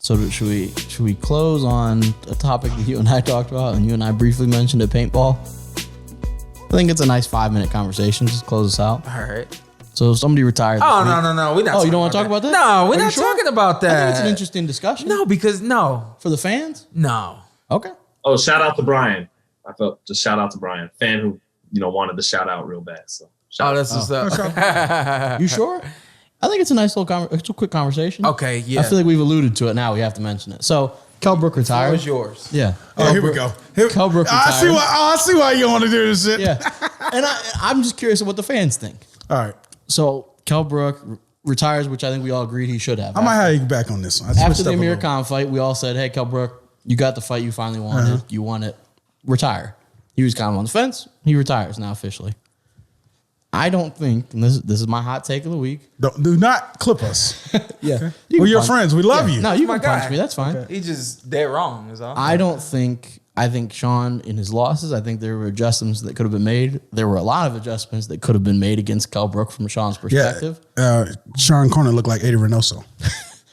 So should we close on a topic that you and I talked about and you and I briefly mentioned at paintball? I think it's a nice 5-minute conversation. Just close us out. All right. So somebody retired. Oh, no. We're not. Oh, you don't want to talk about that? No, we're not talking about that. I think it's an interesting discussion. No, because for the fans? No. Okay. Oh, shout out to Brian. I felt just shout out to Brian, fan who wanted the shout out real bad. So that's what's up. You sure? I think it's a nice little it's a quick conversation. Okay, yeah. I feel like we've alluded to it. Now we have to mention it. So Kell Brook retired. It was yours. Yeah. Oh, here we go. Kell Brook retired. I see why you want to do this shit. Yeah. And I'm just curious of what the fans think. All right. So Kell Brook retires, which I think we all agreed he should have. I might have you back on this one. After the Amir Khan fight, we all said, hey, Kell Brook, you got the fight you finally wanted. Uh-huh. You won it. Retire. He was kind of on the fence. He retires now officially. I don't think, and this is my hot take of the week. Do not clip us. Yeah. Okay. We're your friends. We love you. No, you can punch me. That's fine. Okay. He just dead wrong is all. I think Shawn, in his losses, I think there were adjustments that could have been made. There were a lot of adjustments that could have been made against Kell Brook from Shawn's perspective. Yeah. Shawn Corner looked like Eddie Reynoso.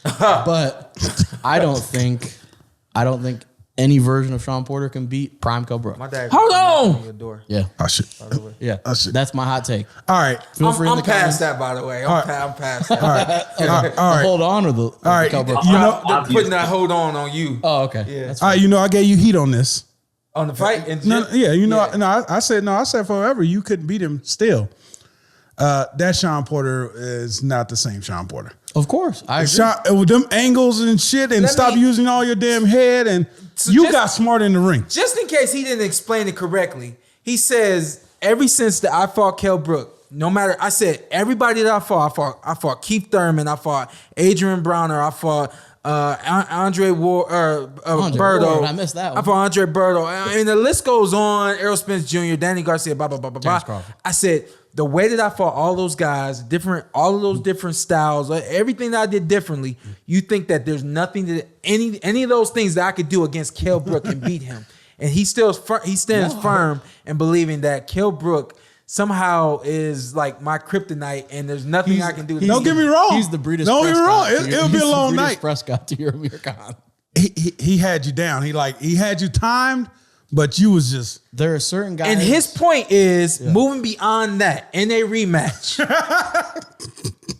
But I don't think any version of Shawn Porter can beat prime Kell Brook. My dad. Hold on. Yeah. I should. Yeah. That's my hot take. All right. Feel free I'm in the past comments. that, by the way. I'm past that. All right. All right. Hold on or the all right. Kell Brook. I'm putting that hold on you. Oh, okay. Yeah. That's all right. I gave you heat on this. On the fight? I said forever you couldn't beat him still. That Shawn Porter is not the same Shawn Porter. Of course. I agree. With them angles and shit and stop using all your damn head and got smart in the ring. Just in case he didn't explain it correctly, he says, ever since that I fought Kell Brook, no matter, I said, everybody that I fought Keith Thurman, I fought Adrian Browner, I fought Andre Berto. I missed that one. I fought Andre Berto. I mean, the list goes on. Errol Spence Jr., Danny Garcia, blah, blah, blah, blah, blah. I said, the way that I fought all those guys, all of those different styles, everything that I did differently, you think that there's nothing that any of those things that I could do against Kell Brook and beat him. And he stands firm in believing that Kell Brook somehow is like my kryptonite, and there's nothing I can do. Don't get me wrong. He's the Breeders' Don't get me wrong. Prescott. It'll be a long night. Prescott to your Amir Khan. He had you down. He had you timed, but you was just. There are certain guys. And his point is moving beyond that in a rematch.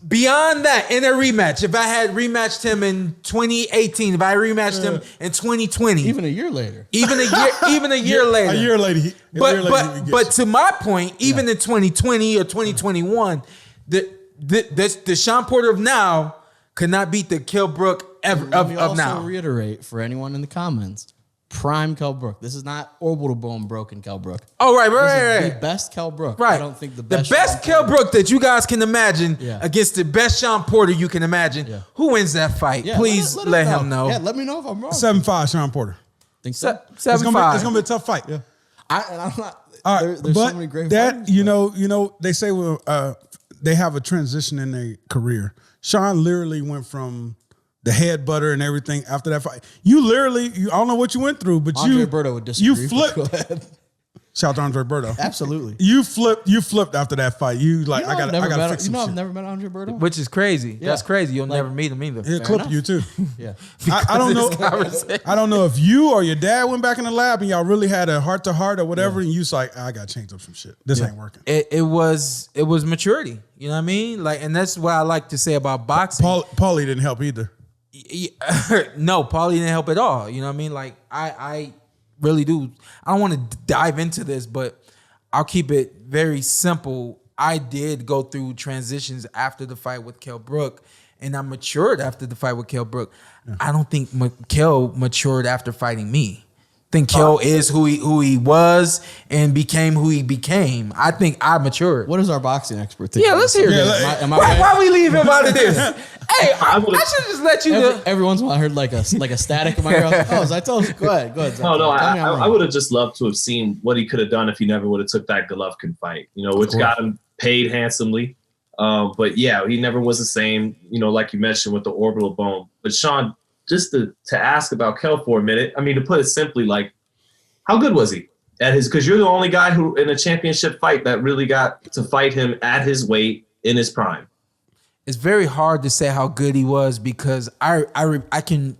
Beyond that, in a rematch. If I had rematched him in 2018, if I rematched him in 2020, even a year later, even a year later, a year later. But to my point, even in 2020 or 2021, the Shawn Porter of now could not beat the Kell Brook of now. Reiterate for anyone in the comments. Prime Kell Brook. This is not orbital bone broken Kell Brook. Oh, right. The best Kell Brook. Right. I don't think the best Kell Brook that you guys can imagine against the best Shawn Porter you can imagine. Yeah. Who wins that fight? Yeah, please let him know. Yeah, let me know if I'm wrong. 7-5 Shawn Porter. Think so? 7-5. It's gonna be a tough fight. Yeah. I'm not. All right, there's but so many great that fighters, you know they say they have a transition in their career. Shawn literally went from the head butter and everything after that fight. I don't know what you went through, but Andre Berto would disagree. You flipped. Go ahead. Shout out to Andre Berto. Absolutely. You flipped after that fight. I gotta fix some shit. I've never met Andre Berto. Which is crazy. Yeah. That's crazy. You'll never meet him either. He'll clip you too. Yeah. I don't know. I don't know if you or your dad went back in the lab and y'all really had a heart to heart or whatever, and you was like, I gotta change up some shit. This ain't working. It was maturity. You know what I mean? Like, and that's what I like to say about boxing. Paulie didn't help either. No, Paulie didn't help at all. You know what I mean? Like, I really do. I don't want to dive into this, but I'll keep it very simple. I did go through transitions after the fight with Kell Brook, and I matured after the fight with Kell Brook. Yeah. I don't think Kell matured after fighting me. I think Kell is who he was and became who he became. I think I matured. What is our boxing expert think? Yeah, let's hear this. Why we leave him out of this? Hey, I should just let you know. Every once in a while I heard like a static in my ear. As I told you. Go ahead. No, I would have just loved to have seen what he could have done if he never would have took that Golovkin fight, which got him paid handsomely. But yeah, he never was the same, like you mentioned with the orbital bone. But Shawn, just to ask about Kell for a minute, I mean, to put it simply, like, how good was he at his? Because you're the only guy who in a championship fight that really got to fight him at his weight in his prime. It's very hard to say how good he was because I can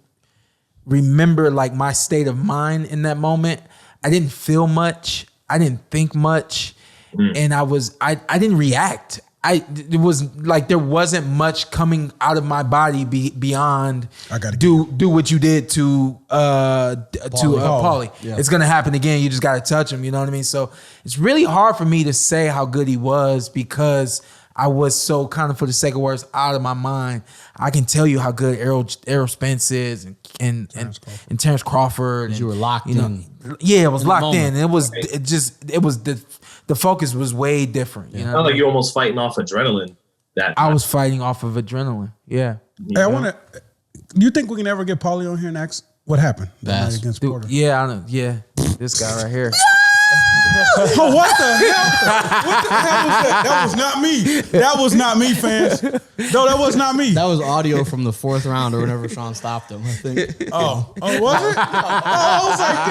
remember like my state of mind in that moment. I didn't feel much. I didn't think much. And I didn't react. It was like there wasn't much coming out of my body beyond I gotta do what you did to Paulie. Yeah. It's gonna happen again. You just gotta touch him. You know what I mean? So it's really hard for me to say how good he was because I was so kind of, for the sake of words, out of my mind. I can tell you how good Errol Spence is and Terrence Crawford. And, You were locked in. Yeah, it was the locked in. moment. It was the focus was way different. You know, Sounds like you're almost fighting off adrenaline. I was fighting off of adrenaline. Yeah. Hey, I want to. You think we can ever get Paulie on here and ask what happened that night against Porter? Yeah, I know. Yeah, this guy right here. Oh, what the hell? What the hell was that? That was not me. That was not me, fans. No, that was not me. That was audio from the 4th round or whenever Shawn stopped him, I think. Oh, was it? Oh, I was like,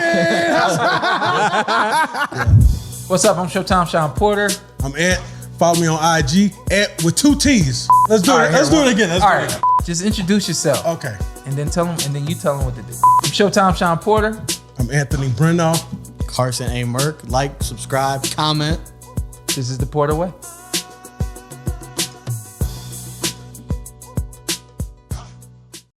damn. What's up? I'm Showtime Shawn Porter. I'm Ed. Follow me on IG, Ed with 2 T's. Let's do it. Let's do it again. All right, just introduce yourself. Okay. And then tell them, and then you tell them what to do. I'm Showtime Shawn Porter. I'm Anthony Brenagh. Carson Merk. Like, subscribe, comment. This is the Porter Way.